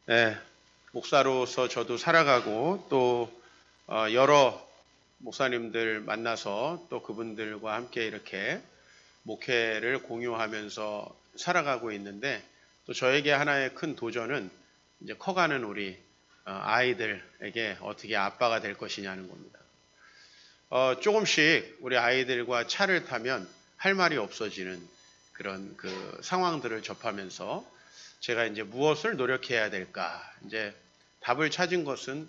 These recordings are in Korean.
네, 목사로서 저도 살아가고 또 여러 목사님들 만나서 또 그분들과 함께 이렇게 목회를 공유하면서 살아가고 있는데 또 저에게 하나의 큰 도전은 이제 커가는 우리 아이들에게 어떻게 아빠가 될 것이냐는 겁니다. 조금씩 우리 아이들과 차를 타면 할 말이 없어지는 그런 그 상황들을 접하면서 제가 이제 무엇을 노력해야 될까? 이제 답을 찾은 것은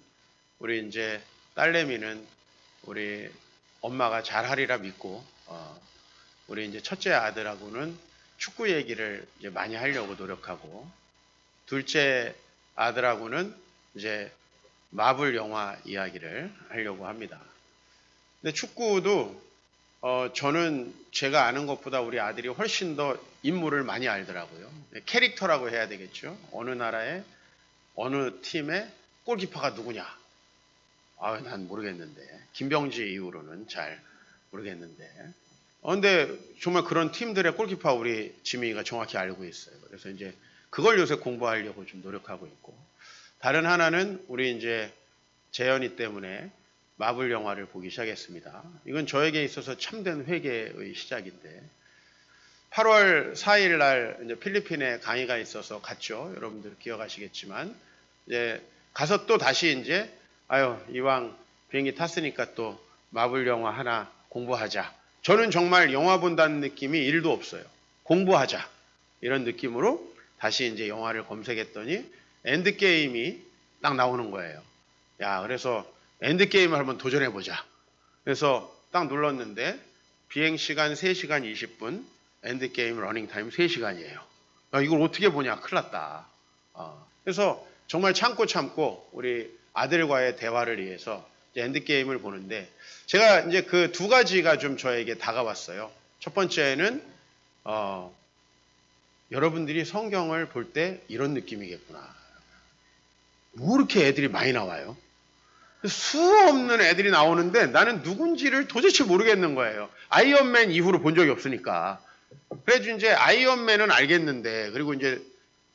우리 이제 딸내미는 우리 엄마가 잘하리라 믿고, 우리 이제 첫째 아들하고는 축구 얘기를 이제 많이 하려고 노력하고, 둘째 아들하고는 이제 마블 영화 이야기를 하려고 합니다. 근데 축구도 저는 제가 아는 것보다 우리 아들이 훨씬 더 인물을 많이 알더라고요. 캐릭터라고 해야 되겠죠. 어느 나라의 어느 팀의 골키퍼가 누구냐. 난 모르겠는데. 김병지 이후로는 잘 모르겠는데. 근데 정말 그런 팀들의 골키퍼 우리 지민이가 정확히 알고 있어요. 그래서 이제 그걸 요새 공부하려고 좀 노력하고 있고. 다른 하나는 우리 이제 재현이 때문에 마블 영화를 보기 시작했습니다. 이건 저에게 있어서 참된 회개의 시작인데 8월 4일 날 이제 필리핀에 강의가 있어서 갔죠. 여러분들 기억하시겠지만 이제 가서 또 다시 이제 이왕 비행기 탔으니까 또 마블 영화 하나 공부하자. 저는 정말 영화 본다는 느낌이 1도 없어요. 공부하자 이런 느낌으로 다시 이제 영화를 검색했더니 엔드게임이 딱 나오는 거예요. 그래서 엔드게임을 한번 도전해보자. 그래서 딱 눌렀는데 비행시간 3시간 20분, 엔드게임 러닝타임 3시간이에요. 이걸 어떻게 보냐. 큰일 났다. 그래서 정말 참고 우리 아들과의 대화를 위해서 엔드게임을 보는데 제가 이제 그 두 가지가 좀 저에게 다가왔어요. 첫 번째는 여러분들이 성경을 볼 때 이런 느낌이겠구나. 뭐 이렇게 애들이 많이 나와요? 수 없는 애들이 나오는데 나는 누군지를 도대체 모르겠는 거예요. 아이언맨 이후로 본 적이 없으니까. 그래서 이제 아이언맨은 알겠는데, 그리고 이제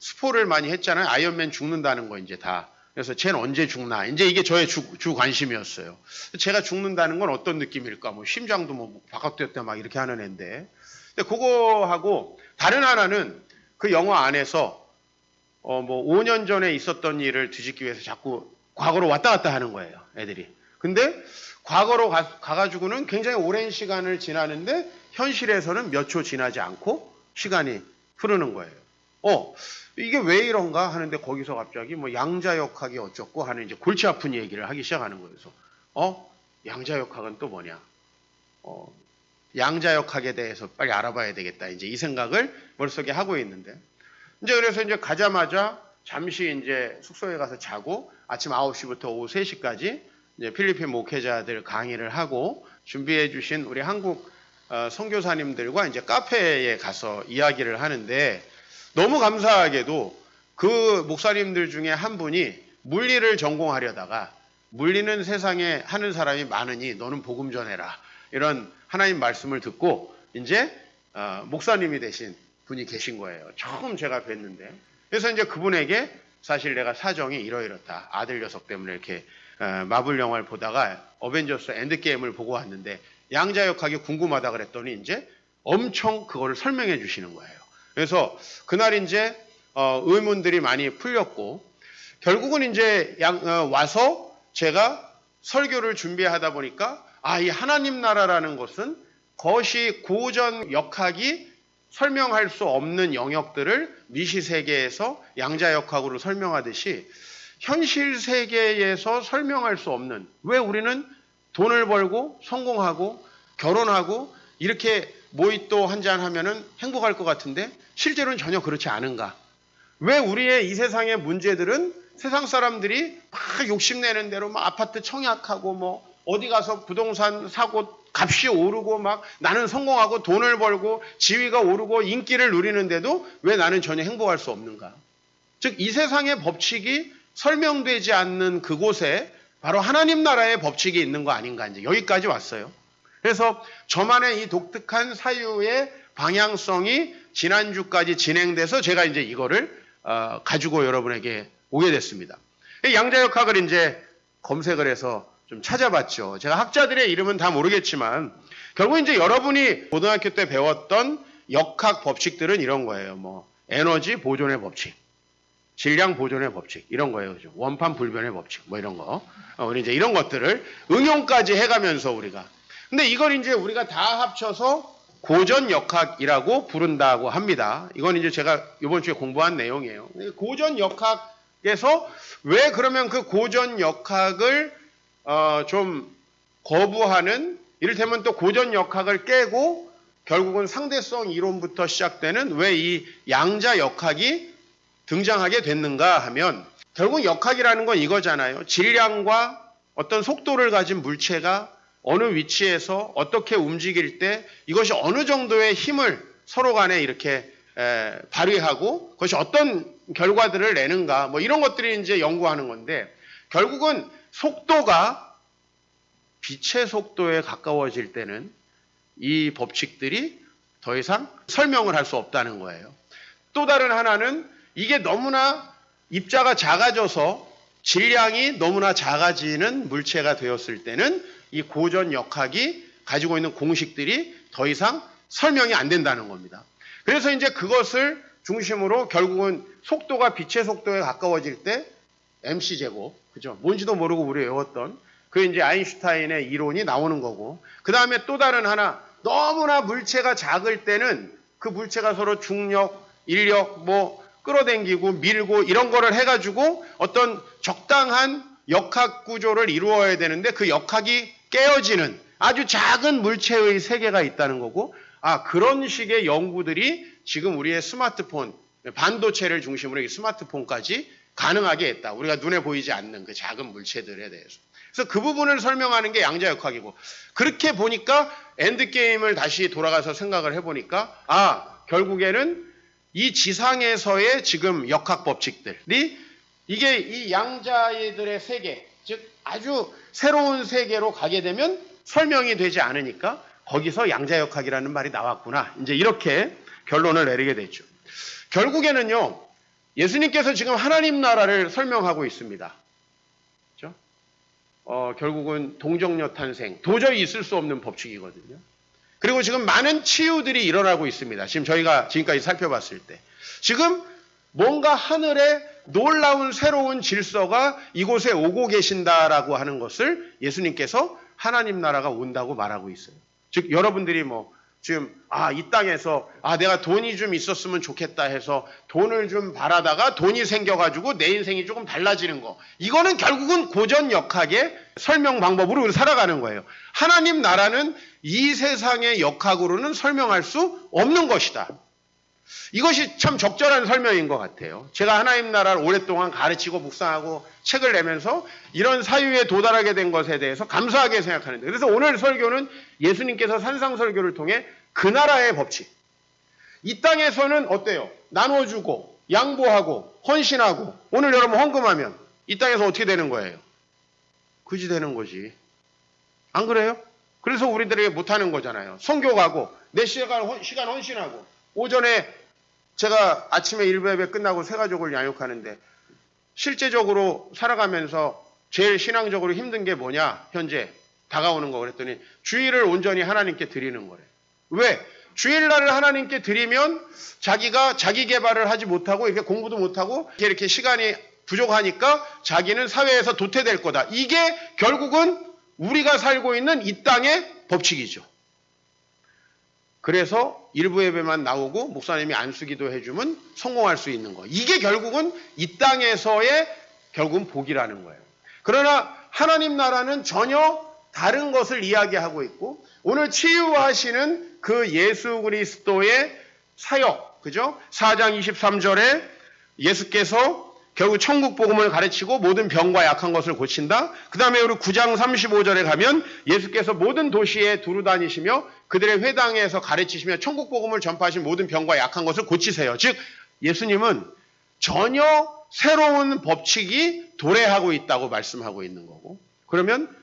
스포를 많이 했잖아요. 아이언맨 죽는다는 거 이제 다. 그래서 쟤는 언제 죽나. 이제 이게 저의 주 관심이었어요. 제가 죽는다는 건 어떤 느낌일까. 뭐 심장도 뭐 바깥됐다 막 이렇게 하는 애인데. 근데 그거하고 다른 하나는 그 영화 안에서 뭐 5년 전에 있었던 일을 뒤집기 위해서 자꾸 과거로 왔다 갔다 하는 거예요, 애들이. 근데 과거로 가가지고는 굉장히 오랜 시간을 지나는데 현실에서는 몇 초 지나지 않고 시간이 흐르는 거예요. 이게 왜 이런가 하는데 거기서 갑자기 뭐 양자역학이 어쩌고 하는 이제 골치 아픈 얘기를 하기 시작하는 거예요. 그래서 양자역학은 또 뭐냐? 양자역학에 대해서 빨리 알아봐야 되겠다. 이제 이 생각을 머릿속에 하고 있는데 이제 그래서 이제 가자마자 잠시 이제 숙소에 가서 자고 아침 9시부터 오후 3시까지 이제 필리핀 목회자들 강의를 하고 준비해 주신 우리 한국 선교사님들과 이제 카페에 가서 이야기를 하는데 너무 감사하게도 그 목사님들 중에 한 분이 물리를 전공하려다가 물리는 세상에 하는 사람이 많으니 너는 복음 전해라. 이런 하나님 말씀을 듣고 이제 목사님이 되신 분이 계신 거예요. 처음 제가 뵀는데. 그래서 이제 그분에게 사실 내가 사정이 이러이렇다. 아들 녀석 때문에 이렇게 마블 영화를 보다가 어벤져스 엔드게임을 보고 왔는데 양자역학이 궁금하다 그랬더니 이제 엄청 그거를 설명해 주시는 거예요. 그래서 그날 이제 의문들이 많이 풀렸고 결국은 이제 와서 제가 설교를 준비하다 보니까 이 하나님 나라라는 것은 것이 고전 역학이 설명할 수 없는 영역들을 미시 세계에서 양자역학으로 설명하듯이 현실 세계에서 설명할 수 없는, 왜 우리는 돈을 벌고 성공하고 결혼하고 이렇게 모히또 한잔 하면은 행복할 것 같은데 실제로는 전혀 그렇지 않은가? 왜 우리의 이 세상의 문제들은 세상 사람들이 막 욕심내는 대로 막 아파트 청약하고 뭐 어디 가서 부동산 사고 값이 오르고 막 나는 성공하고 돈을 벌고 지위가 오르고 인기를 누리는데도 왜 나는 전혀 행복할 수 없는가? 즉 이 세상의 법칙이 설명되지 않는 그곳에 바로 하나님 나라의 법칙이 있는 거 아닌가 이제 여기까지 왔어요. 그래서 저만의 이 독특한 사유의 방향성이 지난주까지 진행돼서 제가 이제 이거를 가지고 여러분에게 오게 됐습니다. 양자역학을 이제 검색을 해서 좀 찾아봤죠. 제가 학자들의 이름은 다 모르겠지만 결국 이제 여러분이 고등학교 때 배웠던 역학 법칙들은 이런 거예요. 뭐 에너지 보존의 법칙, 질량 보존의 법칙 이런 거예요. 그죠? 원판 불변의 법칙 뭐 이런 거. 우리 이제 이런 것들을 응용까지 해가면서 우리가. 근데 이걸 이제 우리가 다 합쳐서 고전 역학이라고 부른다고 합니다. 이건 이제 제가 이번 주에 공부한 내용이에요. 고전 역학에서 왜 그러면 그 고전 역학을 좀 거부하는, 이를테면 또 고전 역학을 깨고 결국은 상대성 이론부터 시작되는 왜 이 양자 역학이 등장하게 됐는가 하면 결국 역학이라는 건 이거잖아요. 질량과 어떤 속도를 가진 물체가 어느 위치에서 어떻게 움직일 때 이것이 어느 정도의 힘을 서로 간에 이렇게 발휘하고 그것이 어떤 결과들을 내는가 뭐 이런 것들이 이제 연구하는 건데 결국은 속도가 빛의 속도에 가까워질 때는 이 법칙들이 더 이상 설명을 할 수 없다는 거예요. 또 다른 하나는 이게 너무나 입자가 작아져서 질량이 너무나 작아지는 물체가 되었을 때는 이 고전 역학이 가지고 있는 공식들이 더 이상 설명이 안 된다는 겁니다. 그래서 이제 그것을 중심으로 결국은 속도가 빛의 속도에 가까워질 때 mc제곱, 그죠? 뭔지도 모르고 우리 외웠던 그 이제 아인슈타인의 이론이 나오는 거고, 그 다음에 또 다른 하나, 너무나 물체가 작을 때는 그 물체가 서로 중력, 인력, 뭐 끌어당기고 밀고 이런 거를 해가지고 어떤 적당한 역학 구조를 이루어야 되는데 그 역학이 깨어지는 아주 작은 물체의 세계가 있다는 거고, 그런 식의 연구들이 지금 우리의 스마트폰, 반도체를 중심으로 이 스마트폰까지 가능하게 했다. 우리가 눈에 보이지 않는 그 작은 물체들에 대해서. 그래서 그 부분을 설명하는 게 양자역학이고, 그렇게 보니까 엔드게임을 다시 돌아가서 생각을 해보니까 결국에는 이 지상에서의 지금 역학 법칙들이 이게 이 양자들의 세계, 즉 아주 새로운 세계로 가게 되면 설명이 되지 않으니까 거기서 양자역학이라는 말이 나왔구나. 이제 이렇게 결론을 내리게 됐죠. 결국에는요, 예수님께서 지금 하나님 나라를 설명하고 있습니다. 그렇죠? 결국은 동정녀 탄생, 도저히 있을 수 없는 법칙이거든요. 그리고 지금 많은 치유들이 일어나고 있습니다. 지금 저희가 지금까지 살펴봤을 때. 지금 뭔가 하늘에 놀라운 새로운 질서가 이곳에 오고 계신다라고 하는 것을 예수님께서 하나님 나라가 온다고 말하고 있어요. 즉 여러분들이 뭐 지금 이 땅에서 내가 돈이 좀 있었으면 좋겠다 해서 돈을 좀 바라다가 돈이 생겨가지고 내 인생이 조금 달라지는 거, 이거는 결국은 고전 역학의 설명 방법으로 살아가는 거예요. 하나님 나라는 이 세상의 역학으로는 설명할 수 없는 것이다. 이것이 참 적절한 설명인 것 같아요. 제가 하나님 나라를 오랫동안 가르치고 묵상하고 책을 내면서 이런 사유에 도달하게 된 것에 대해서 감사하게 생각하는데, 그래서 오늘 설교는 예수님께서 산상설교를 통해 그 나라의 법칙, 이 땅에서는 어때요? 나눠주고 양보하고 헌신하고, 오늘 여러분 헌금하면 이 땅에서 어떻게 되는 거예요? 그지 되는 거지. 안 그래요? 그래서 우리들에게 못하는 거잖아요. 선교 가고 내 시간 헌신하고, 오전에 제가 아침에 일베베 끝나고 새 가족을 양육하는데 실제적으로 살아가면서 제일 신앙적으로 힘든 게 뭐냐? 현재 다가오는 거 그랬더니 주일을 온전히 하나님께 드리는 거래. 왜? 주일날을 하나님께 드리면 자기가 자기 개발을 하지 못하고 이렇게 공부도 못하고 이렇게 시간이 부족하니까 자기는 사회에서 도태될 거다. 이게 결국은 우리가 살고 있는 이 땅의 법칙이죠. 그래서 일부 예배만 나오고 목사님이 안수기도 해주면 성공할 수 있는 거. 이게 결국은 이 땅에서의 결국은 복이라는 거예요. 그러나 하나님 나라는 전혀 다른 것을 이야기하고 있고, 오늘 치유하시는 그 예수 그리스도의 사역, 그죠? 4장 23절에 예수께서 결국 천국 복음을 가르치고 모든 병과 약한 것을 고친다. 그 다음에 우리 9장 35절에 가면 예수께서 모든 도시에 두루 다니시며 그들의 회당에서 가르치시며 천국 복음을 전파하신 모든 병과 약한 것을 고치세요. 즉 예수님은 전혀 새로운 법칙이 도래하고 있다고 말씀하고 있는 거고, 그러면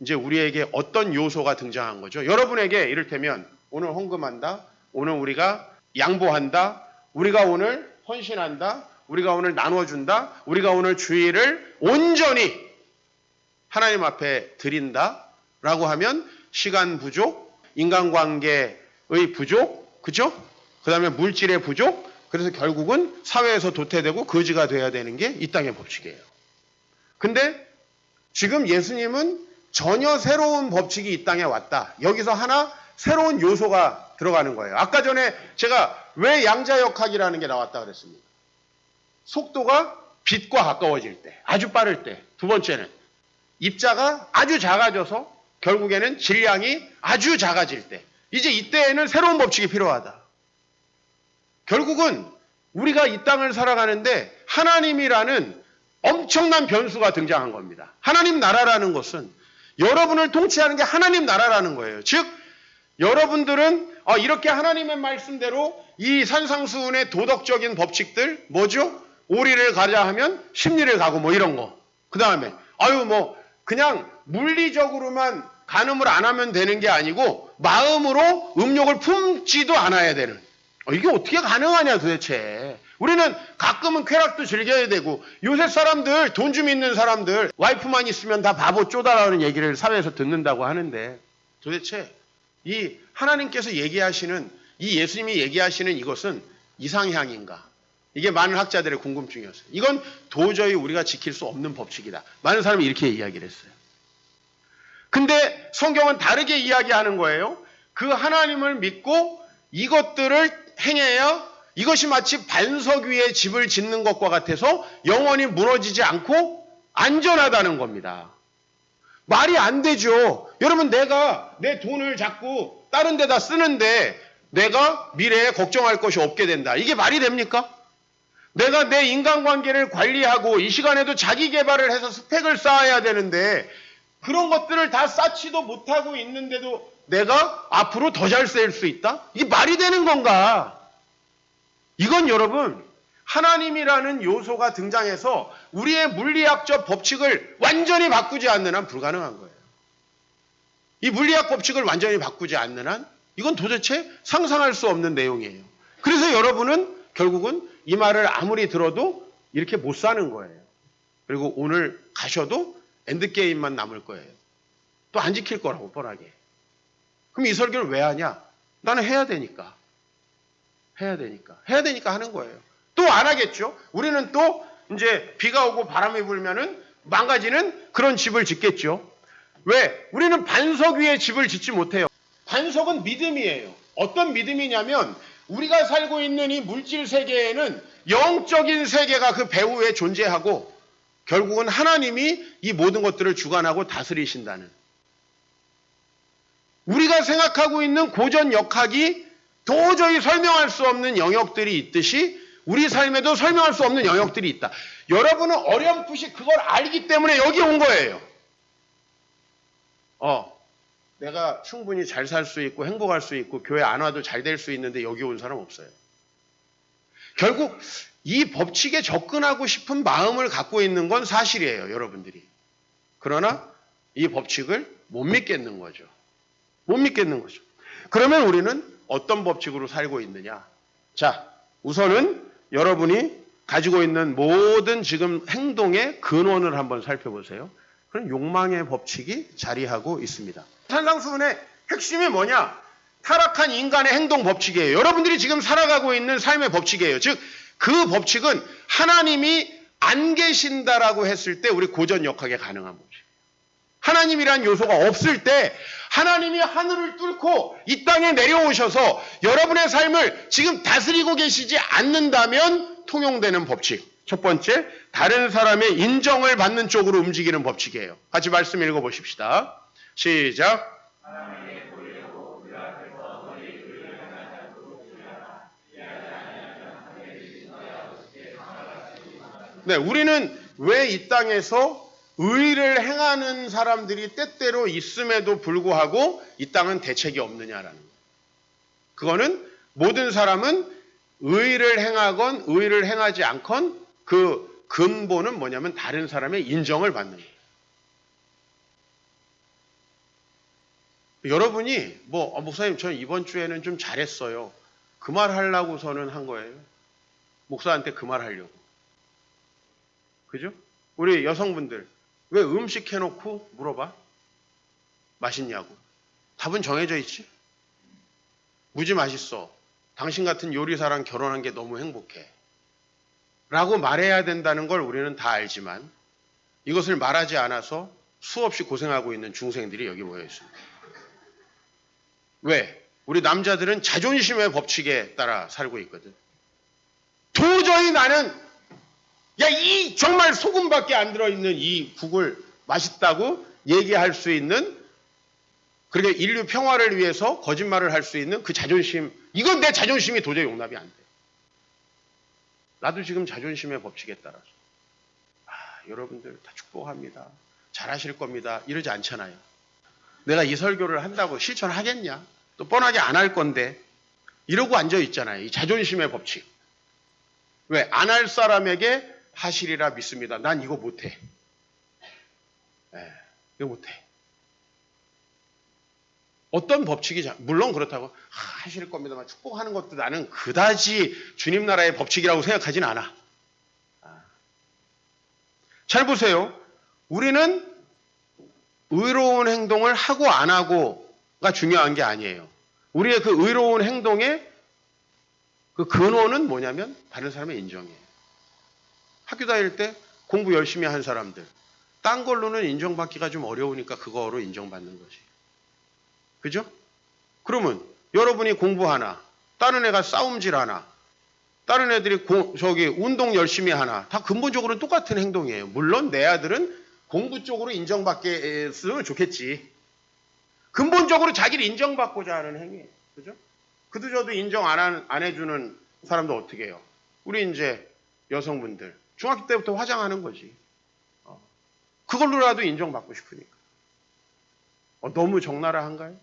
이제 우리에게 어떤 요소가 등장한 거죠? 여러분에게 이를테면 오늘 헌금한다, 오늘 우리가 양보한다, 우리가 오늘 헌신한다, 우리가 오늘 나눠준다, 우리가 오늘 주일을 온전히 하나님 앞에 드린다라고 하면 시간 부족, 인간관계의 부족, 그죠? 그 다음에 물질의 부족, 그래서 결국은 사회에서 도태되고 거지가 돼야 되는 게 이 땅의 법칙이에요. 근데 지금 예수님은 전혀 새로운 법칙이 이 땅에 왔다. 여기서 하나 새로운 요소가 들어가는 거예요. 아까 전에 제가 왜 양자역학이라는 게 나왔다 그랬습니다. 속도가 빛과 가까워질 때, 아주 빠를 때. 두 번째는 입자가 아주 작아져서 결국에는 질량이 아주 작아질 때. 이제 이때에는 새로운 법칙이 필요하다. 결국은 우리가 이 땅을 살아가는데 하나님이라는 엄청난 변수가 등장한 겁니다. 하나님 나라라는 것은 여러분을 통치하는 게 하나님 나라라는 거예요. 즉 여러분들은 이렇게 하나님의 말씀대로 이 산상수훈의 도덕적인 법칙들 뭐죠? 오리를 가자 하면 십리를 가고 뭐 이런 거. 그 다음에 그냥 물리적으로만 간음을 안 하면 되는 게 아니고 마음으로 음욕을 품지도 않아야 되는. 이게 어떻게 가능하냐 도대체. 우리는 가끔은 쾌락도 즐겨야 되고 요새 사람들 돈 좀 있는 사람들 와이프만 있으면 다 바보 쪼다라는 얘기를 사회에서 듣는다고 하는데 도대체 이 하나님께서 얘기하시는 이 예수님이 얘기하시는 이것은 이상향인가? 이게 많은 학자들의 궁금증이었어요. 이건 도저히 우리가 지킬 수 없는 법칙이다. 많은 사람이 이렇게 이야기를 했어요. 근데 성경은 다르게 이야기하는 거예요. 그 하나님을 믿고 이것들을 행해야 이것이 마치 반석 위에 집을 짓는 것과 같아서 영원히 무너지지 않고 안전하다는 겁니다. 말이 안 되죠. 여러분 내가 내 돈을 자꾸 다른 데다 쓰는데 내가 미래에 걱정할 것이 없게 된다. 이게 말이 됩니까? 내가 내 인간관계를 관리하고 이 시간에도 자기 개발을 해서 스펙을 쌓아야 되는데 그런 것들을 다 쌓지도 못하고 있는데도 내가 앞으로 더 잘 쓸 수 있다? 이게 말이 되는 건가? 이건 여러분 하나님이라는 요소가 등장해서 우리의 물리학적 법칙을 완전히 바꾸지 않는 한 불가능한 거예요. 이 물리학 법칙을 완전히 바꾸지 않는 한 이건 도대체 상상할 수 없는 내용이에요. 그래서 여러분은 결국은 이 말을 아무리 들어도 이렇게 못 사는 거예요. 그리고 오늘 가셔도 엔드게임만 남을 거예요. 또 안 지킬 거라고 뻔하게. 그럼 이 설교를 왜 하냐? 나는 해야 되니까. 해야 되니까 하는 거예요. 또 안 하겠죠? 우리는 또 이제 비가 오고 바람이 불면은 망가지는 그런 집을 짓겠죠. 왜? 우리는 반석 위에 집을 짓지 못해요. 반석은 믿음이에요. 어떤 믿음이냐면 우리가 살고 있는 이 물질 세계에는 영적인 세계가 그 배후에 존재하고 결국은 하나님이 이 모든 것들을 주관하고 다스리신다는. 우리가 생각하고 있는 고전 역학이 도저히 설명할 수 없는 영역들이 있듯이 우리 삶에도 설명할 수 없는 영역들이 있다. 여러분은 어렴풋이 그걸 알기 때문에 여기 온 거예요. 내가 충분히 잘 살 수 있고 행복할 수 있고 교회 안 와도 잘 될 수 있는데 여기 온 사람 없어요. 결국 이 법칙에 접근하고 싶은 마음을 갖고 있는 건 사실이에요, 여러분들이. 그러나 이 법칙을 못 믿겠는 거죠. 못 믿겠는 거죠. 그러면 우리는 어떤 법칙으로 살고 있느냐? 자, 우선은 여러분이 가지고 있는 모든 지금 행동의 근원을 한번 살펴보세요. 그럼 욕망의 법칙이 자리하고 있습니다. 산상수훈의 핵심이 뭐냐? 타락한 인간의 행동 법칙이에요. 여러분들이 지금 살아가고 있는 삶의 법칙이에요. 즉, 그 법칙은 하나님이 안 계신다라고 했을 때 우리 고전 역학에 가능한 법칙. 하나님이란 요소가 없을 때 하나님이 하늘을 뚫고 이 땅에 내려오셔서 여러분의 삶을 지금 다스리고 계시지 않는다면 통용되는 법칙. 첫 번째, 다른 사람의 인정을 받는 쪽으로 움직이는 법칙이에요. 같이 말씀 읽어보십시다. 시작. 네, 우리는 왜 이 땅에서 의를 행하는 사람들이 때때로 있음에도 불구하고 이 땅은 대책이 없느냐라는 거예요. 그거는 모든 사람은 의를 행하건 의를 행하지 않건 그 근본은 뭐냐면 다른 사람의 인정을 받는 거예요. 여러분이 목사님 저는 이번 주에는 좀 잘했어요. 그 말 하려고서는 한 거예요. 목사한테 그 말 하려고. 그죠? 우리 여성분들 왜 음식 해놓고 물어봐? 맛있냐고. 답은 정해져 있지. 무지 맛있어. 당신 같은 요리사랑 결혼한 게 너무 행복해. 라고 말해야 된다는 걸 우리는 다 알지만 이것을 말하지 않아서 수없이 고생하고 있는 중생들이 여기 모여 있습니다. 왜? 우리 남자들은 자존심의 법칙에 따라 살고 있거든. 도저히 나는 이 정말 소금밖에 안 들어있는 이 국을 맛있다고 얘기할 수 있는, 그러니까 인류 평화를 위해서 거짓말을 할 수 있는 그 자존심, 이건 내 자존심이 도저히 용납이 안 돼. 나도 지금 자존심의 법칙에 따라서 여러분들 다 축복합니다. 잘하실 겁니다. 이러지 않잖아요. 내가 이 설교를 한다고 실천하겠냐? 또 뻔하게 안 할 건데 이러고 앉아 있잖아요. 이 자존심의 법칙. 왜? 안 할 사람에게 하시리라 믿습니다. 난 이거 못해. 이거 못해. 어떤 법칙이지? 물론 그렇다고 하실 겁니다만 축복하는 것도 나는 그다지 주님 나라의 법칙이라고 생각하진 않아. 잘 보세요. 우리는 의로운 행동을 하고 안 하고가 중요한 게 아니에요. 우리의 그 의로운 행동의 그 근원은 뭐냐면 다른 사람의 인정이에요. 학교 다닐 때 공부 열심히 한 사람들, 딴 걸로는 인정받기가 좀 어려우니까 그거로 인정받는 거지. 그죠? 그러면 여러분이 공부하나, 다른 애가 싸움질 하나, 다른 애들이 운동 열심히 하나, 다 근본적으로는 똑같은 행동이에요. 물론 내 아들은 공부 쪽으로 인정받겠으면 좋겠지. 근본적으로 자기를 인정받고자 하는 행위예요. 그죠? 그도 저도 인정 안 해주는 사람도 어떻게 해요? 우리 이제 여성분들, 중학교 때부터 화장하는 거지. 그걸로라도 인정받고 싶으니까. 너무 적나라한가요?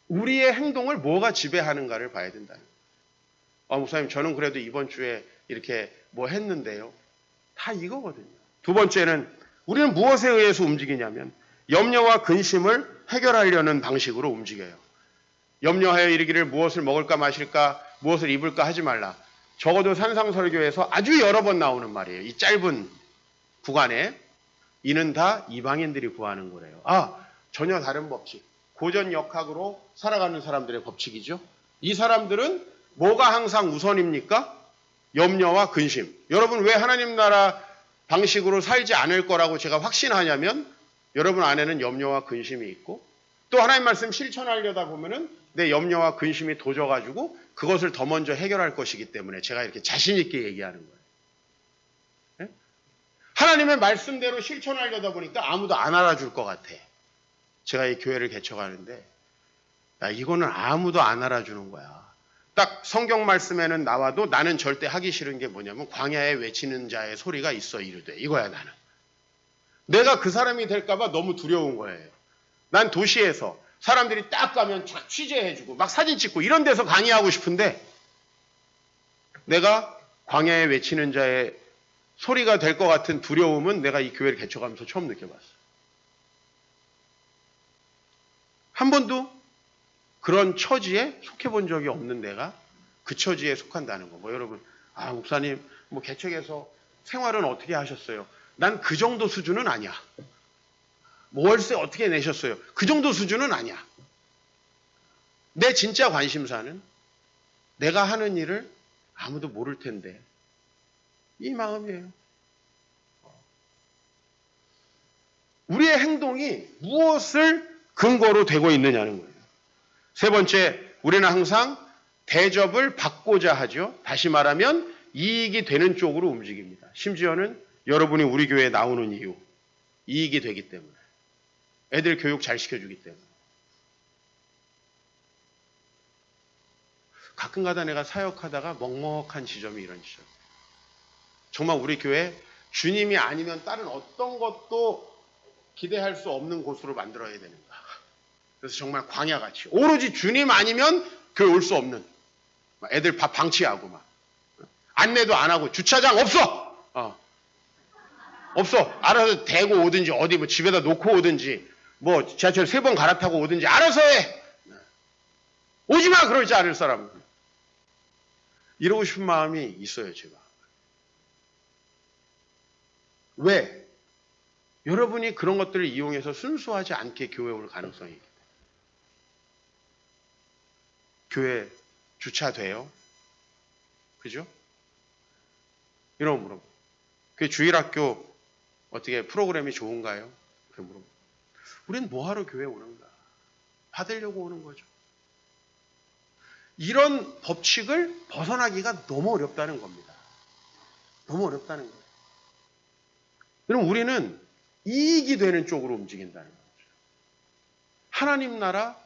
우리의 행동을 뭐가 지배하는가를 봐야 된다는 거예요. 목사님, 저는 그래도 이번 주에 이렇게 뭐 했는데요. 다 이거거든요. 두 번째는 우리는 무엇에 의해서 움직이냐면 염려와 근심을 해결하려는 방식으로 움직여요. 염려하여 이르기를 무엇을 먹을까 마실까, 무엇을 입을까 하지 말라. 적어도 산상설교에서 아주 여러 번 나오는 말이에요. 이 짧은 구간에. 이는 다 이방인들이 구하는 거래요. 전혀 다른 법칙. 고전 역학으로 살아가는 사람들의 법칙이죠. 이 사람들은 뭐가 항상 우선입니까? 염려와 근심. 여러분 왜 하나님 나라 방식으로 살지 않을 거라고 제가 확신하냐면 여러분 안에는 염려와 근심이 있고 또 하나님 말씀 실천하려다 보면은 내 염려와 근심이 도져가지고 그것을 더 먼저 해결할 것이기 때문에 제가 이렇게 자신 있게 얘기하는 거예요. 네? 하나님의 말씀대로 실천하려다 보니까 아무도 안 알아줄 것 같아. 제가 이 교회를 개척하는데 이거는 아무도 안 알아주는 거야. 딱 성경 말씀에는 나와도 나는 절대 하기 싫은 게 뭐냐면 광야에 외치는 자의 소리가 있어 이르되 이거야 나는. 내가 그 사람이 될까 봐 너무 두려운 거예요. 난 도시에서 사람들이 딱 가면 쫙 취재해주고 막 사진 찍고 이런 데서 강의하고 싶은데 내가 광야에 외치는 자의 소리가 될 것 같은 두려움은 내가 이 교회를 개척하면서 처음 느껴봤어. 한 번도 그런 처지에 속해 본 적이 없는 내가 그 처지에 속한다는 거. 여러분, 목사님, 개척해서 생활은 어떻게 하셨어요? 난 그 정도 수준은 아니야. 월세 어떻게 내셨어요? 그 정도 수준은 아니야. 내 진짜 관심사는 내가 하는 일을 아무도 모를 텐데 이 마음이에요. 우리의 행동이 무엇을 근거로 되고 있느냐는 거예요. 세 번째, 우리는 항상 대접을 받고자 하죠. 다시 말하면 이익이 되는 쪽으로 움직입니다. 심지어는 여러분이 우리 교회에 나오는 이유, 이익이 되기 때문에. 애들 교육 잘 시켜주기 때문에. 가끔가다 내가 사역하다가 먹먹한 지점이 이런 지점. 정말 우리 교회 주님이 아니면 다른 어떤 것도 기대할 수 없는 곳으로 만들어야 되는가. 그래서 정말 광야같이 오로지 주님 아니면 교회 올 수 없는, 애들 밥 방치하고 막 안내도 안 하고 주차장 없어. 없어. 알아서 대고 오든지 어디 집에다 놓고 오든지 지하철 3번 갈아타고 오든지 알아서 해. 오지 마 그러지 않을 사람은. 이러고 싶은 마음이 있어요 제가. 왜? 여러분이 그런 것들을 이용해서 순수하지 않게 교회 올 가능성이 있기 때문에. 교회 주차돼요? 그죠? 이런 거 물어봐. 그 주일학교 어떻게 프로그램이 좋은가요? 그렇게 물어봐. 우리는 뭐하러 교회 오는가? 받으려고 오는 거죠. 이런 법칙을 벗어나기가 너무 어렵다는 겁니다. 너무 어렵다는 거예요. 그럼 우리는 이익이 되는 쪽으로 움직인다는 거죠. 하나님 나라,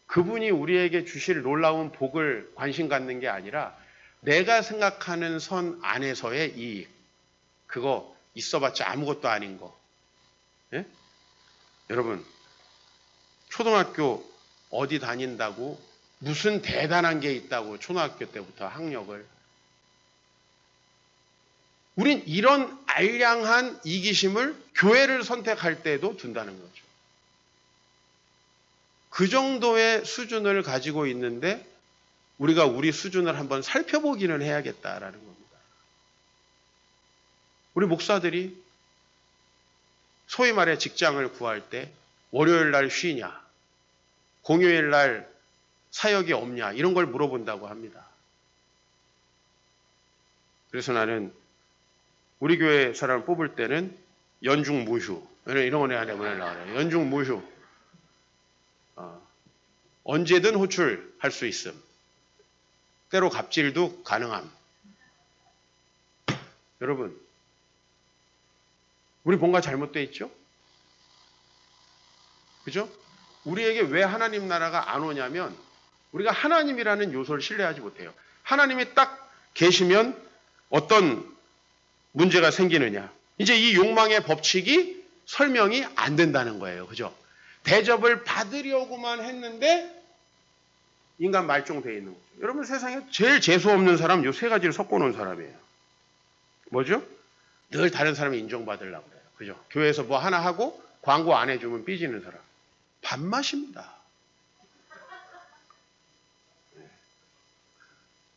그분이 우리에게 주실 놀라운 복을 관심 갖는 게 아니라 내가 생각하는 선 안에서의 이익, 그거 있어봤자 아무것도 아닌 거. 예? 여러분, 초등학교 어디 다닌다고 무슨 대단한 게 있다고 초등학교 때부터 학력을. 우린 이런 알량한 이기심을 교회를 선택할 때도 둔다는 거죠. 그 정도의 수준을 가지고 있는데 우리가 우리 수준을 한번 살펴보기는 해야겠다라는 겁니다. 우리 목사들이 소위 말해 직장을 구할 때 월요일 날 쉬냐, 공휴일 날 사역이 없냐 이런 걸 물어본다고 합니다. 그래서 나는 우리 교회 사람을 뽑을 때는 연중 무휴 이런 거 내가 내보내려고 그래요. 연중 무휴 언제든 호출할 수 있음. 때로 갑질도 가능함. 여러분, 우리 뭔가 잘못되어 있죠? 그죠? 우리에게 왜 하나님 나라가 안 오냐면 우리가 하나님이라는 요소를 신뢰하지 못해요. 하나님이 딱 계시면 어떤 문제가 생기느냐. 이제 이 욕망의 법칙이 설명이 안 된다는 거예요. 그죠? 대접을 받으려고만 했는데 인간 말종되어 있는 거죠. 여러분 세상에 제일 재수 없는 사람 요 세 가지를 섞어놓은 사람이에요. 뭐죠? 늘 다른 사람이 인정받으려고 그래요. 그죠? 교회에서 뭐 하나 하고 광고 안 해주면 삐지는 사람. 밥맛입니다.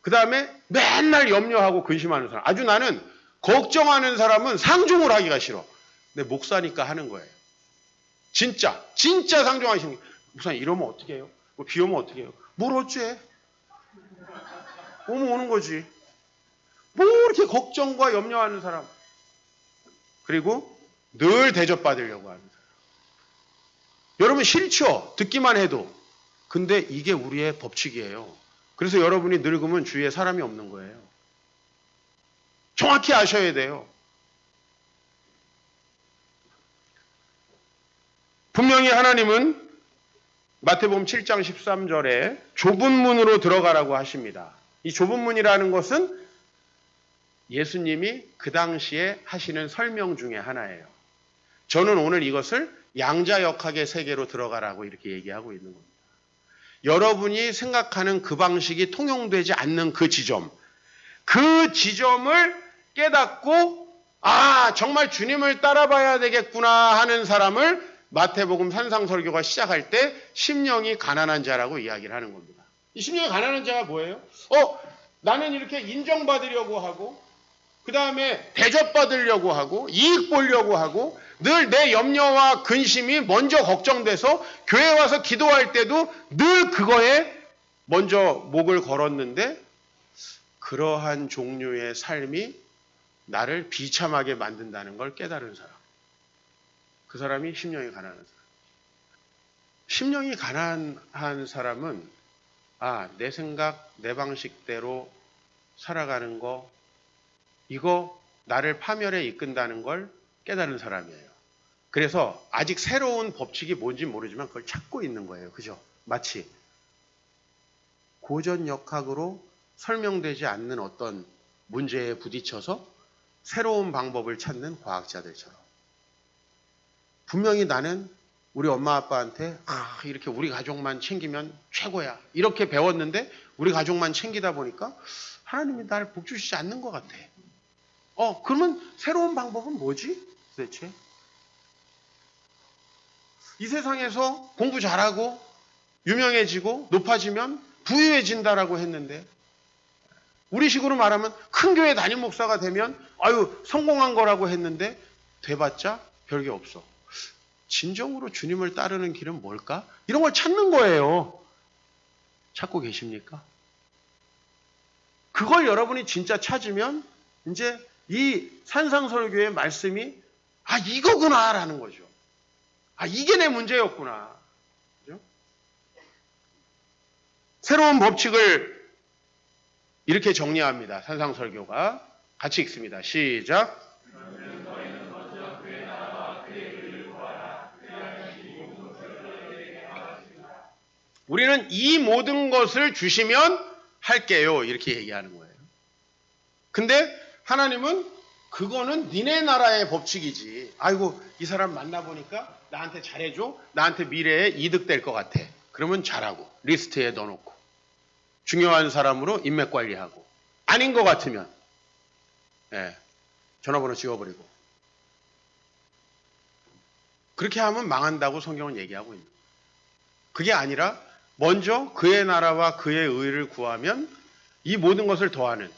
그 다음에 맨날 염려하고 근심하는 사람. 아주 나는 걱정하는 사람은 상종을 하기가 싫어. 내 목사니까 하는 거예요. 진짜 상종하시는 거예요. 목사님 이러면 어떻게 해요? 뭐 비 오면 어떻게 해요? 뭘 어째? 오면 오는 거지. 뭐 이렇게 걱정과 염려하는 사람. 그리고 늘 대접받으려고 하는 사람. 여러분 싫죠? 듣기만 해도. 근데 이게 우리의 법칙이에요. 그래서 여러분이 늙으면 주위에 사람이 없는 거예요. 정확히 아셔야 돼요. 분명히 하나님은 마태복음 7장 13절에 좁은 문으로 들어가라고 하십니다. 이 좁은 문이라는 것은 예수님이 그 당시에 하시는 설명 중에 하나예요. 저는 오늘 이것을 양자역학의 세계로 들어가라고 이렇게 얘기하고 있는 겁니다. 여러분이 생각하는 그 방식이 통용되지 않는 그 지점을 깨닫고 정말 주님을 따라봐야 되겠구나 하는 사람을 마태복음 산상설교가 시작할 때 심령이 가난한 자라고 이야기를 하는 겁니다. 이 심령이 가난한 자가 뭐예요? 나는 이렇게 인정받으려고 하고 그 다음에 대접받으려고 하고 이익 보려고 하고 늘 내 염려와 근심이 먼저 걱정돼서 교회 와서 기도할 때도 늘 그거에 먼저 목을 걸었는데 그러한 종류의 삶이 나를 비참하게 만든다는 걸 깨달은 사람. 그 사람이 심령이 가난한 사람. 심령이 가난한 사람은 내 생각, 내 방식대로 살아가는 거 이거 나를 파멸에 이끈다는 걸 깨달은 사람이에요. 그래서 아직 새로운 법칙이 뭔지 모르지만 그걸 찾고 있는 거예요. 그죠? 마치 고전역학으로 설명되지 않는 어떤 문제에 부딪혀서 새로운 방법을 찾는 과학자들처럼. 분명히 나는 우리 엄마 아빠한테 이렇게 우리 가족만 챙기면 최고야. 이렇게 배웠는데 우리 가족만 챙기다 보니까 하나님이 나를 복 주시지 않는 것 같아. 그러면 새로운 방법은 뭐지? 도대체? 이 세상에서 공부 잘하고 유명해지고 높아지면 부유해진다라고 했는데 우리식으로 말하면 큰 교회 담임 목사가 되면 아유 성공한 거라고 했는데 돼봤자 별게 없어. 진정으로 주님을 따르는 길은 뭘까? 이런 걸 찾는 거예요. 찾고 계십니까? 그걸 여러분이 진짜 찾으면 이제 이 산상설교의 말씀이 아 이거구나 라는 거죠. 아 이게 내 문제였구나. 그죠? 새로운 법칙을 이렇게 정리합니다. 산상설교가. 같이 읽습니다. 시작. 우리는 이 모든 것을 주시면 할게요. 이렇게 얘기하는 거예요. 근데 하나님은 그거는 니네 나라의 법칙이지. 아이고 이 사람 만나보니까 나한테 잘해줘. 나한테 미래에 이득될 것 같아. 그러면 잘하고 리스트에 넣어놓고 중요한 사람으로 인맥 관리하고 아닌 것 같으면 전화번호 지워버리고 그렇게 하면 망한다고 성경은 얘기하고 있는 거예요. 그게 아니라 먼저 그의 나라와 그의 의를 구하면 이 모든 것을 더하는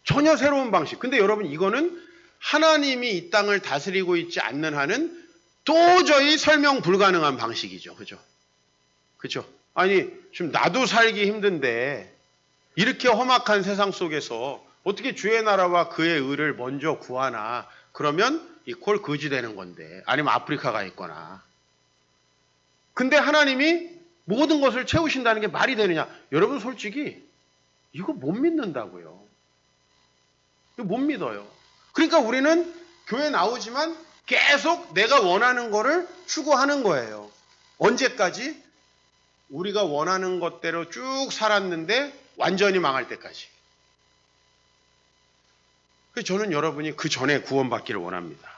전혀 새로운 방식. 근데 여러분 이거는 하나님이 이 땅을 다스리고 있지 않는 한은 도저히 설명 불가능한 방식이죠. 그죠? 그죠? 아니 지금 나도 살기 힘든데 이렇게 험악한 세상 속에서 어떻게 주의 나라와 그의 의를 먼저 구하나. 그러면 이 콜 거지 되는 건데 아니면 아프리카 가 있거나. 근데 하나님이 모든 것을 채우신다는 게 말이 되느냐? 여러분 솔직히 이거 못 믿는다고요. 이거 못 믿어요. 그러니까 우리는 교회 나오지만 계속 내가 원하는 거를 추구하는 거예요. 언제까지? 우리가 원하는 것대로 쭉 살았는데 완전히 망할 때까지. 그래서 저는 여러분이 그 전에 구원받기를 원합니다.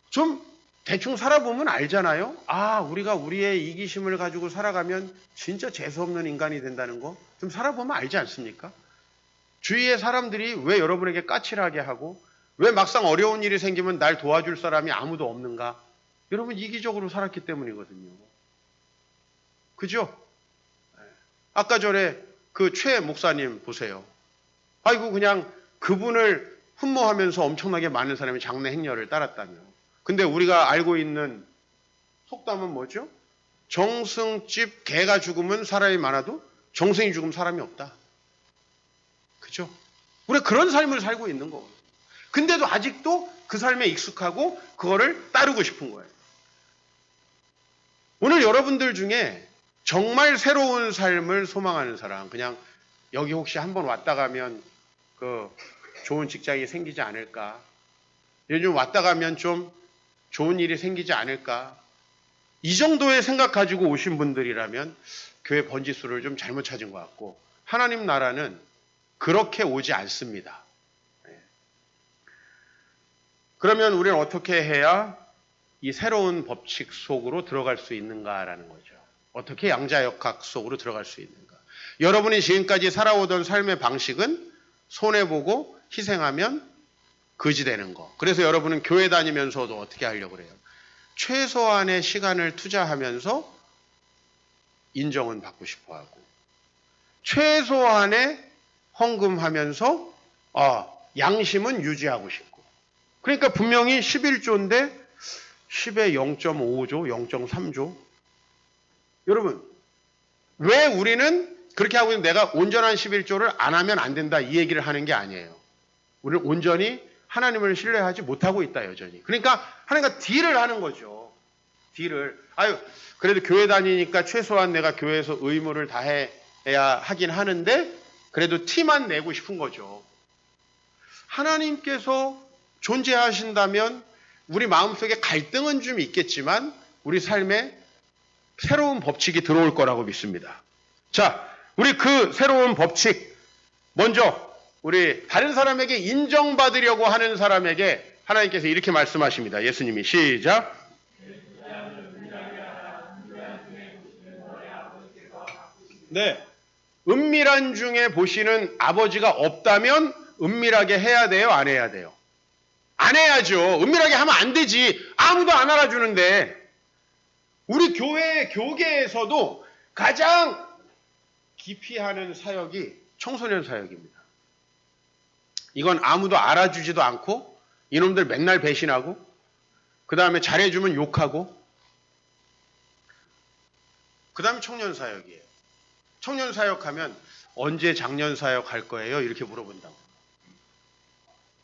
좀 대충 살아보면 알잖아요. 아, 우리가 우리의 이기심을 가지고 살아가면 진짜 재수없는 인간이 된다는 거 좀 살아보면 알지 않습니까? 주위의 사람들이 왜 여러분에게 까칠하게 하고 왜 막상 어려운 일이 생기면 날 도와줄 사람이 아무도 없는가? 여러분 이기적으로 살았기 때문이거든요. 그죠? 아까 전에 그 최 목사님 보세요. 아이고 그냥 그분을 흠모하면서 엄청나게 많은 사람이 장래 행렬을 따랐다며. 근데 우리가 알고 있는 속담은 뭐죠? 정승집 개가 죽으면 사람이 많아도 정승이 죽으면 사람이 없다. 그죠? 우리가 그런 삶을 살고 있는 거거든요. 근데도 아직도 그 삶에 익숙하고 그거를 따르고 싶은 거예요. 오늘 여러분들 중에 정말 새로운 삶을 소망하는 사람, 그냥 여기 혹시 한번 왔다 가면 그 좋은 직장이 생기지 않을까? 요즘 왔다 가면 좀 좋은 일이 생기지 않을까? 이 정도의 생각 가지고 오신 분들이라면 교회 번지수를 좀 잘못 찾은 것 같고 하나님 나라는 그렇게 오지 않습니다. 그러면 우리는 어떻게 해야 이 새로운 법칙 속으로 들어갈 수 있는가라는 거죠. 어떻게 양자역학 속으로 들어갈 수 있는가. 여러분이 지금까지 살아오던 삶의 방식은 손해보고 희생하면 거지되는 거. 그래서 여러분은 교회 다니면서도 어떻게 하려고 그래요? 최소한의 시간을 투자하면서 인정은 받고 싶어하고 최소한의 헌금하면서 양심은 유지하고 싶고 그러니까 분명히 11조인데 10에 0.5조, 0.3조 여러분 왜 우리는 그렇게 하고 있는 내가 온전한 11조를 안 하면 안 된다 이 얘기를 하는 게 아니에요. 우리는 온전히 하나님을 신뢰하지 못하고 있다 여전히. 그러니까 하나님과 딜을 하는 거죠. 딜을. 그래도 교회 다니니까 최소한 내가 교회에서 의무를 다해야 하긴 하는데 그래도 티만 내고 싶은 거죠. 하나님께서 존재하신다면 우리 마음속에 갈등은 좀 있겠지만 우리 삶에 새로운 법칙이 들어올 거라고 믿습니다. 자, 우리 그 새로운 법칙 먼저 우리 다른 사람에게 인정받으려고 하는 사람에게 하나님께서 이렇게 말씀하십니다. 예수님이 시작. 네, 은밀한 중에 보시는 아버지가 없다면 은밀하게 해야 돼요? 안 해야 돼요? 안 해야죠. 은밀하게 하면 안 되지. 아무도 안 알아주는데. 우리 교회 교계에서도 가장 기피하는 사역이 청소년 사역입니다. 이건 아무도 알아주지도 않고 이놈들 맨날 배신하고 그 다음에 잘해주면 욕하고 그 다음에 청년 사역이에요. 청년 사역하면 언제 장년 사역할 거예요? 이렇게 물어본다고.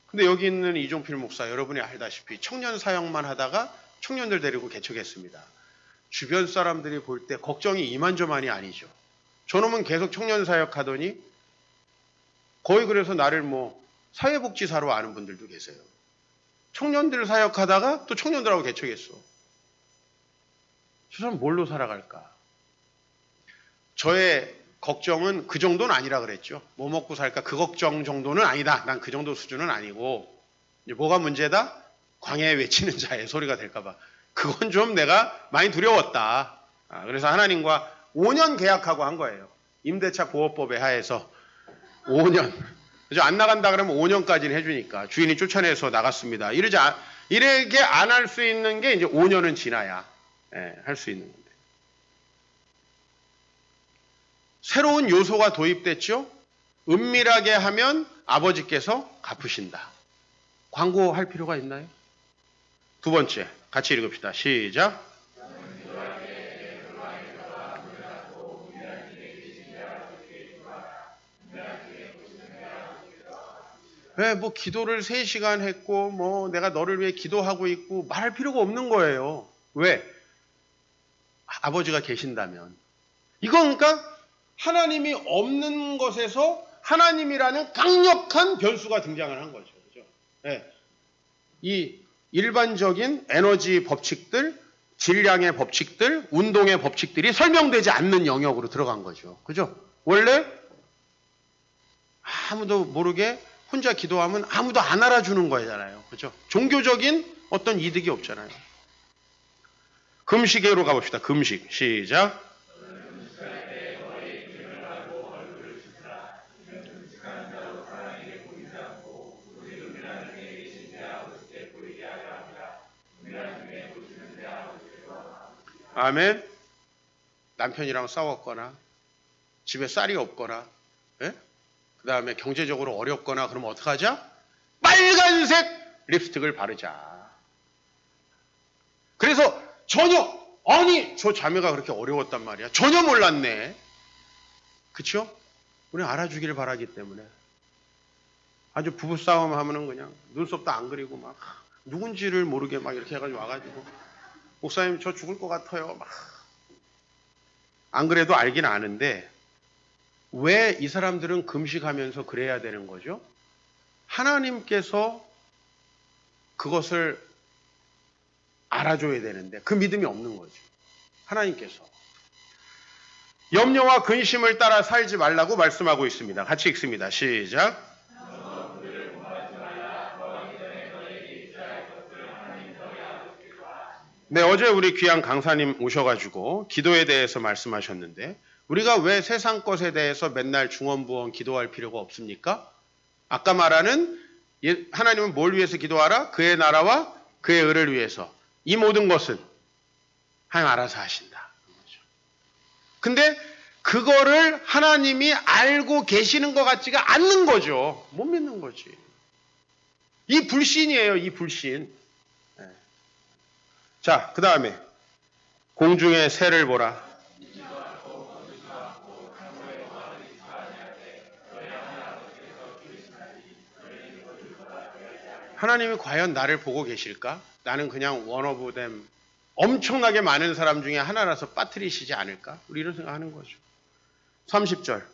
근데 여기 있는 이종필 목사 여러분이 알다시피 청년 사역만 하다가 청년들 데리고 개척했습니다. 주변 사람들이 볼 때 걱정이 이만저만이 아니죠. 저놈은 계속 청년 사역하더니 거의 그래서 나를 뭐 사회복지사로 아는 분들도 계세요. 청년들 사역하다가 또 청년들하고 개척했어. 저 사람 뭘로 살아갈까? 저의 걱정은 그 정도는 아니라 그랬죠. 뭐 먹고 살까? 그 걱정 정도는 아니다. 난 그 정도 수준은 아니고 이제 뭐가 문제다? 광야에 외치는 자의 소리가 될까봐. 그건 좀 내가 많이 두려웠다. 그래서 하나님과 5년 계약하고 한 거예요. 임대차 보호법에 하에서 5년. 그죠? 안 나간다 그러면 5년까지는 해주니까 주인이 쫓아내서 나갔습니다. 이렇게 안 할 수 있는 게 이제 5년은 지나야 할 수 있는 건데. 새로운 요소가 도입됐죠. 은밀하게 하면 아버지께서 갚으신다. 광고할 필요가 있나요? 두 번째, 같이 읽읍시다. 시작. 왜 뭐 기도를 3시간 했고 뭐 내가 너를 위해 기도하고 있고 말할 필요가 없는 거예요. 왜? 아버지가 계신다면. 이건 그러니까 하나님이 없는 것에서 하나님이라는 강력한 변수가 등장을 한 거죠. 그죠? 네. 이 일반적인 에너지 법칙들, 질량의 법칙들, 운동의 법칙들이 설명되지 않는 영역으로 들어간 거죠. 그죠? 원래 아무도 모르게 혼자 기도하면 아무도 안 알아주는 거잖아요. 그죠? 종교적인 어떤 이득이 없잖아요. 금식으로 가봅시다. 금식. 시작. 아멘. 남편이랑 싸웠거나 집에 쌀이 없거나 예? 그 다음에 경제적으로 어렵거나 그러면 어떡하자? 빨간색 립스틱을 바르자. 그래서 전혀 아니 저 자매가 그렇게 어려웠단 말이야. 전혀 몰랐네. 그쵸? 우리 알아주기를 바라기 때문에 아주 부부싸움 하면은 그냥 눈썹도 안 그리고 막 누군지를 모르게 막 이렇게 해가지고 와가지고 목사님 저 죽을 것 같아요. 막 안 그래도 알긴 아는데 왜 이 사람들은 금식하면서 그래야 되는 거죠? 하나님께서 그것을 알아줘야 되는데 그 믿음이 없는 거죠. 하나님께서. 염려와 근심을 따라 살지 말라고 말씀하고 있습니다. 같이 읽습니다. 시작. 네, 어제 우리 귀한 강사님 오셔가지고 기도에 대해서 말씀하셨는데 우리가 왜 세상 것에 대해서 맨날 중언부언 기도할 필요가 없습니까? 아까 말하는 하나님은 뭘 위해서 기도하라? 그의 나라와 그의 의를 위해서. 이 모든 것은 하나님 알아서 하신다. 근데 그거를 하나님이 알고 계시는 것 같지가 않는 거죠. 못 믿는 거지. 이 불신이에요. 이 불신. 자, 그 다음에 공중의 새를 보라. 하나님이 과연 나를 보고 계실까? 나는 그냥 one of them, 엄청나게 많은 사람 중에 하나라서 빠뜨리시지 않을까? 우리 이런 생각하는 거죠. 30절.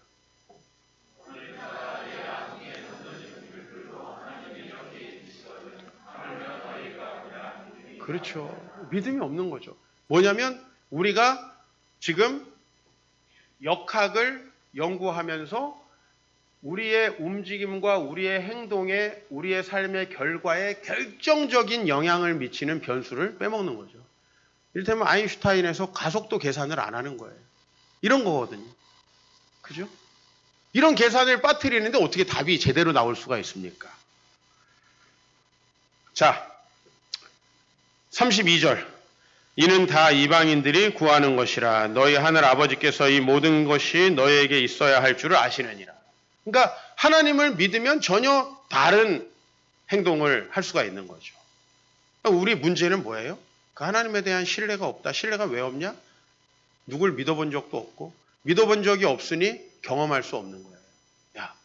그렇죠. 믿음이 없는 거죠. 뭐냐면 우리가 지금 역학을 연구하면서 우리의 움직임과 우리의 행동에 우리의 삶의 결과에 결정적인 영향을 미치는 변수를 빼먹는 거죠. 이를테면 아인슈타인에서 가속도 계산을 안 하는 거예요. 이런 거거든요. 그죠? 이런 계산을 빠뜨리는데 어떻게 답이 제대로 나올 수가 있습니까? 자, 32절. 이는 다 이방인들이 구하는 것이라. 너희 하늘 아버지께서 이 모든 것이 너희에게 있어야 할 줄을 아시느니라. 그러니까 하나님을 믿으면 전혀 다른 행동을 할 수가 있는 거죠. 우리 문제는 뭐예요? 그 하나님에 대한 신뢰가 없다. 신뢰가 왜 없냐? 누굴 믿어본 적도 없고 믿어본 적이 없으니 경험할 수 없는 거예요. 야,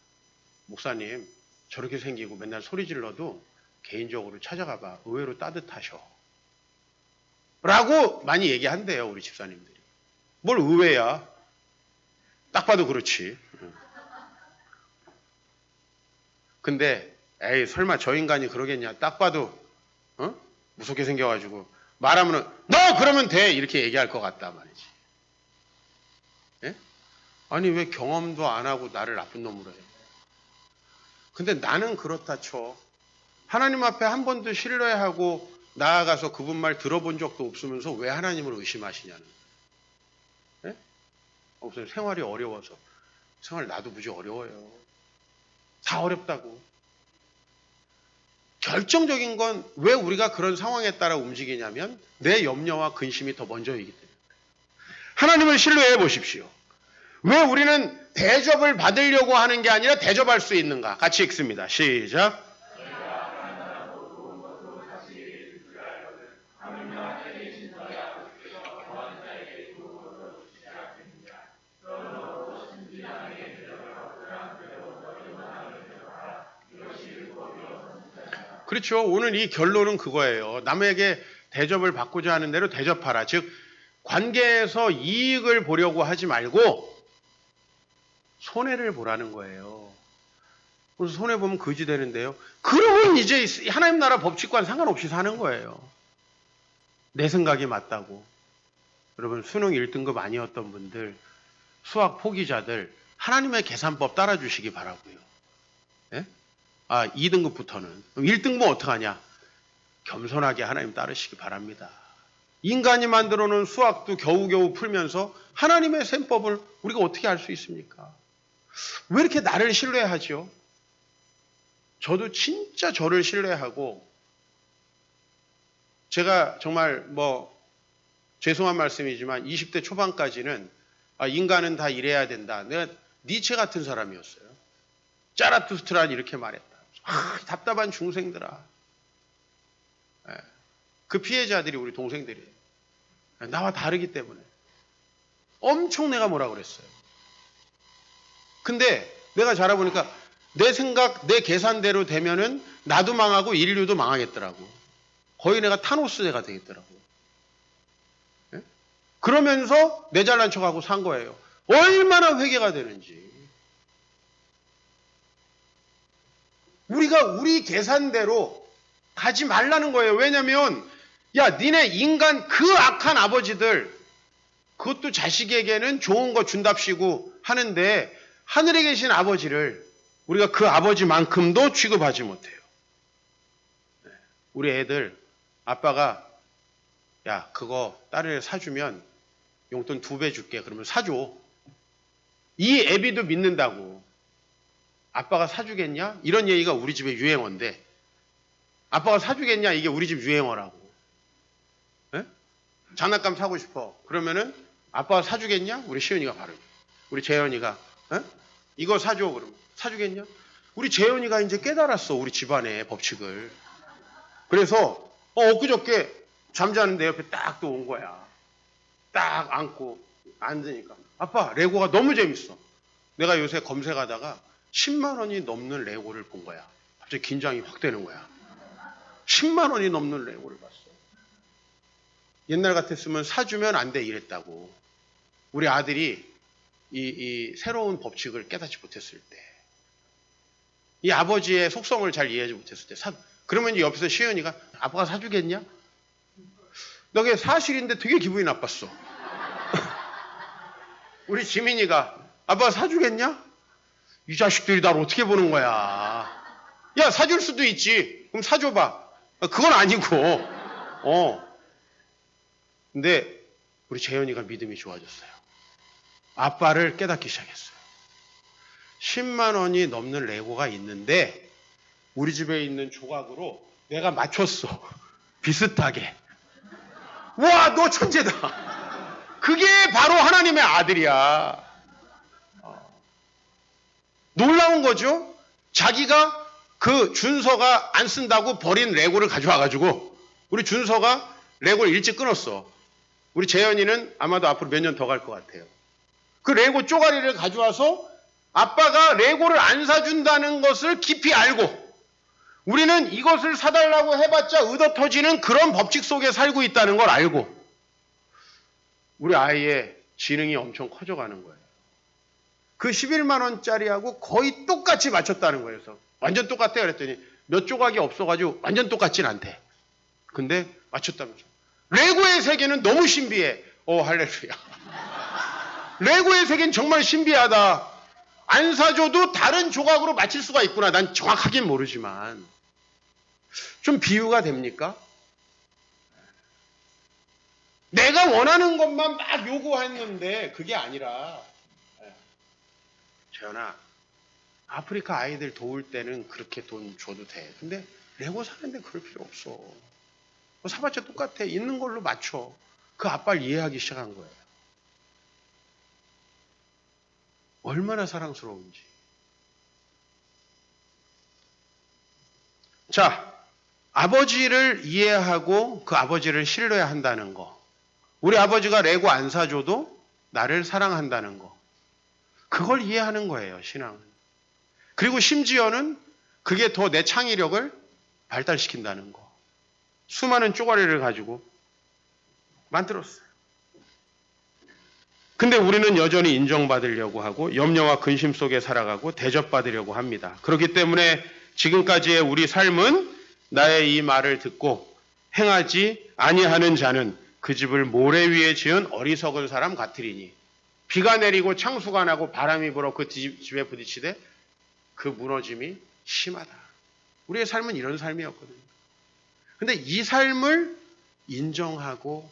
목사님 저렇게 생기고 맨날 소리 질러도 개인적으로 찾아가 봐. 의외로 따뜻하셔. 라고 많이 얘기한대요, 우리 집사님들이. 뭘 의외야? 딱 봐도 그렇지. 근데 에이 설마 저 인간이 그러겠냐? 딱 봐도 무섭게 생겨가지고 말하면은 너 그러면 돼 이렇게 얘기할 것 같다 말이지. 예? 아니 왜 경험도 안 하고 나를 나쁜 놈으로 해? 근데 나는 그렇다 쳐. 하나님 앞에 한 번도 신뢰하고 나아가서 그분 말 들어본 적도 없으면서 왜 하나님을 의심하시냐는. 예? 무슨 생활이 어려워서. 생활 나도 무지 어려워요. 다 어렵다고. 결정적인 건 왜 우리가 그런 상황에 따라 움직이냐면 내 염려와 근심이 더 먼저이기 때문에. 하나님을 신뢰해 보십시오. 왜 우리는 대접을 받으려고 하는 게 아니라 대접할 수 있는가? 같이 읽습니다. 시작. 그렇죠. 오늘 이 결론은 그거예요. 남에게 대접을 받고자 하는 대로 대접하라. 즉 관계에서 이익을 보려고 하지 말고 손해를 보라는 거예요. 그래서 손해보면 거지 되는데요. 그러면 이제 하나님 나라 법칙과는 상관없이 사는 거예요. 내 생각이 맞다고. 여러분 수능 1등급 아니었던 분들, 수학 포기자들 하나님의 계산법 따라주시기 바라고요. 예? 2등급부터는. 그럼 1등급 어떡하냐? 겸손하게 하나님 따르시기 바랍니다. 인간이 만들어 놓은 수학도 겨우겨우 풀면서 하나님의 셈법을 우리가 어떻게 알 수 있습니까? 왜 이렇게 나를 신뢰하죠? 저도 진짜 저를 신뢰하고 제가 정말 죄송한 말씀이지만 20대 초반까지는 인간은 다 이래야 된다. 내가 니체 같은 사람이었어요. 짜라투스트란 이렇게 말했다. 답답한 중생들아. 그 피해자들이 우리 동생들이에요. 나와 다르기 때문에. 엄청 내가 뭐라 그랬어요. 근데 내가 자라보니까 내 생각, 내 계산대로 되면은 나도 망하고 인류도 망하겠더라고. 거의 내가 타노스가 되겠더라고. 그러면서 내 잘난 척하고 산 거예요. 얼마나 회개가 되는지. 우리가 우리 계산대로 가지 말라는 거예요. 왜냐면 야 니네 인간 그 악한 아버지들 그것도 자식에게는 좋은 거 준답시고 하는데 하늘에 계신 아버지를 우리가 그 아버지만큼도 취급하지 못해요. 우리 애들 아빠가 야 그거 딸을 사주면 용돈 2배 줄게. 그러면 사줘. 이 애비도 믿는다고. 아빠가 사주겠냐? 이런 얘기가 우리 집의 유행어인데 아빠가 사주겠냐? 이게 우리 집 유행어라고. 에? 장난감 사고 싶어. 그러면은 아빠가 사주겠냐? 우리 시은이가 바로 우리 재현이가 이거 사줘. 그러면 사주겠냐? 우리 재현이가 이제 깨달았어. 우리 집안의 법칙을. 그래서 엊그저께 잠자는 내 옆에 딱 또 온 거야. 딱 안고 앉으니까 아빠 레고가 너무 재밌어. 내가 요새 검색하다가 10만 원이 넘는 레고를 본 거야. 갑자기 긴장이 확 되는 거야. 10만 원이 넘는 레고를 봤어. 옛날 같았으면 사주면 안 돼 이랬다고. 우리 아들이 이 새로운 법칙을 깨닫지 못했을 때, 이 아버지의 속성을 잘 이해하지 못했을 때, 그러면 이제 옆에서 시은이가 아빠가 사주겠냐? 나 그게 사실인데 되게 기분이 나빴어. 우리 지민이가 아빠가 사주겠냐? 이 자식들이 날 어떻게 보는 거야. 야 사줄 수도 있지. 그럼 사줘봐. 그건 아니고. 근데 우리 재현이가 믿음이 좋아졌어요. 아빠를 깨닫기 시작했어요. 10만 원이 넘는 레고가 있는데 우리 집에 있는 조각으로 내가 맞췄어. 비슷하게. 와, 너 천재다. 그게 바로 하나님의 아들이야. 놀라운 거죠? 자기가 그 준서가 안 쓴다고 버린 레고를 가져와가지고 우리 준서가 레고를 일찍 끊었어. 우리 재현이는 아마도 앞으로 몇 년 더 갈 것 같아요. 그 레고 쪼가리를 가져와서 아빠가 레고를 안 사준다는 것을 깊이 알고 우리는 이것을 사달라고 해봤자 의도 터지는 그런 법칙 속에 살고 있다는 걸 알고 우리 아이의 지능이 엄청 커져가는 거예요. 그 11만 원짜리하고 거의 똑같이 맞췄다는 거예요. 그래서 완전 똑같아 그랬더니 몇 조각이 없어가지고 완전 똑같진 않대. 근데 맞췄다면서. 레고의 세계는 너무 신비해. 할렐루야. 레고의 세계는 정말 신비하다. 안 사줘도 다른 조각으로 맞출 수가 있구나. 난 정확하긴 모르지만. 좀 비유가 됩니까? 내가 원하는 것만 막 요구했는데 그게 아니라 재현아, 아프리카 아이들 도울 때는 그렇게 돈 줘도 돼. 근데 레고 사는데 그럴 필요 없어. 뭐 사봤자 똑같아. 있는 걸로 맞춰. 그 아빠를 이해하기 시작한 거예요. 얼마나 사랑스러운지. 자, 아버지를 이해하고 그 아버지를 신뢰해야 한다는 거. 우리 아버지가 레고 안 사줘도 나를 사랑한다는 거. 그걸 이해하는 거예요, 신앙은. 그리고 심지어는 그게 더 내 창의력을 발달시킨다는 거. 수많은 쪼가리를 가지고 만들었어요. 근데 우리는 여전히 인정받으려고 하고 염려와 근심 속에 살아가고 대접받으려고 합니다. 그렇기 때문에 지금까지의 우리 삶은 나의 이 말을 듣고 행하지 아니하는 자는 그 집을 모래 위에 지은 어리석은 사람 같으리니 비가 내리고 창수가 나고 바람이 불어 그 집에 부딪히되 그 무너짐이 심하다. 우리의 삶은 이런 삶이었거든요. 근데 이 삶을 인정하고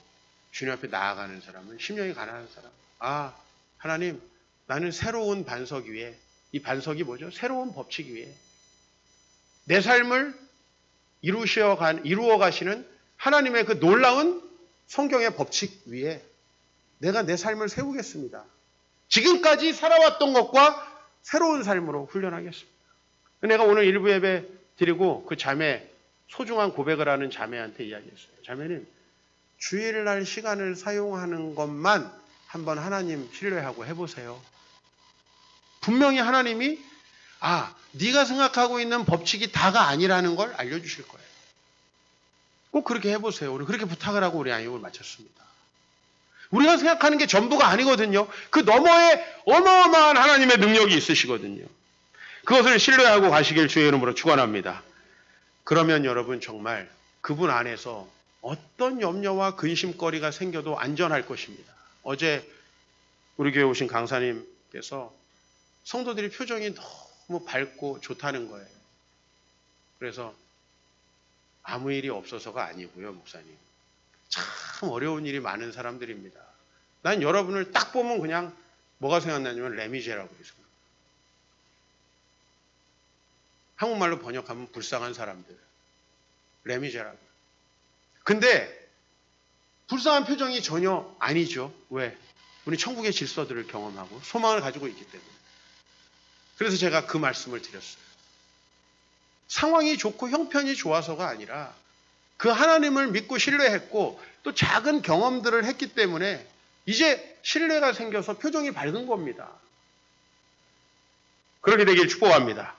주님 앞에 나아가는 사람은 심령이 가난한 사람. 아, 하나님, 나는 새로운 반석 위에, 이 반석이 뭐죠? 새로운 법칙 위에 내 삶을 이루어 가시는 하나님의 그 놀라운 성경의 법칙 위에 내가 내 삶을 세우겠습니다. 지금까지 살아왔던 것과 새로운 삶으로 훈련하겠습니다. 내가 오늘 일부 예배 드리고 그 자매, 소중한 고백을 하는 자매한테 이야기했어요. 자매는 주일날 시간을 사용하는 것만 한번 하나님 신뢰하고 해보세요. 분명히 하나님이 네가 생각하고 있는 법칙이 다가 아니라는 걸 알려주실 거예요. 꼭 그렇게 해보세요. 우리 그렇게 부탁을 하고 우리 양육을 마쳤습니다. 우리가 생각하는 게 전부가 아니거든요. 그 너머에 어마어마한 하나님의 능력이 있으시거든요. 그것을 신뢰하고 가시길 주의 이름으로 축원합니다. 그러면 여러분 정말 그분 안에서 어떤 염려와 근심거리가 생겨도 안전할 것입니다. 어제 우리 교회 오신 강사님께서 성도들이 표정이 너무 밝고 좋다는 거예요. 그래서 아무 일이 없어서가 아니고요, 목사님. 참 어려운 일이 많은 사람들입니다. 난 여러분을 딱 보면 그냥 뭐가 생각나냐면 레미제라고 있어요. 한국말로 번역하면 불쌍한 사람들. 레미제라고. 근데 불쌍한 표정이 전혀 아니죠. 왜? 우리 천국의 질서들을 경험하고 소망을 가지고 있기 때문에. 그래서 제가 그 말씀을 드렸어요. 상황이 좋고 형편이 좋아서가 아니라 그 하나님을 믿고 신뢰했고 또 작은 경험들을 했기 때문에 이제 신뢰가 생겨서 표정이 밝은 겁니다. 그렇게 되길 축복합니다.